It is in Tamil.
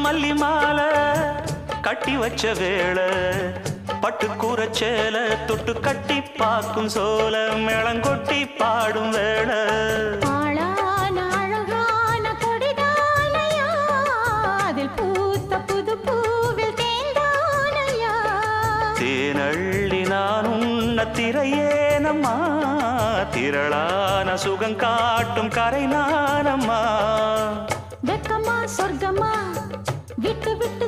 மல்லி மாலை கட்டி வச்ச வேளை பட்டு கூரச்சேல தொட்டு கட்டி பார்க்கும் சோல மேளங்கொட்டி பாடும் வேளை தேனள்ளி நான் உன்ன திரையேனம்மா திரளான சுகம் காட்டும் கரை நானம்மா வெக்கமா சொர்க்கமா விட்டு விட்டு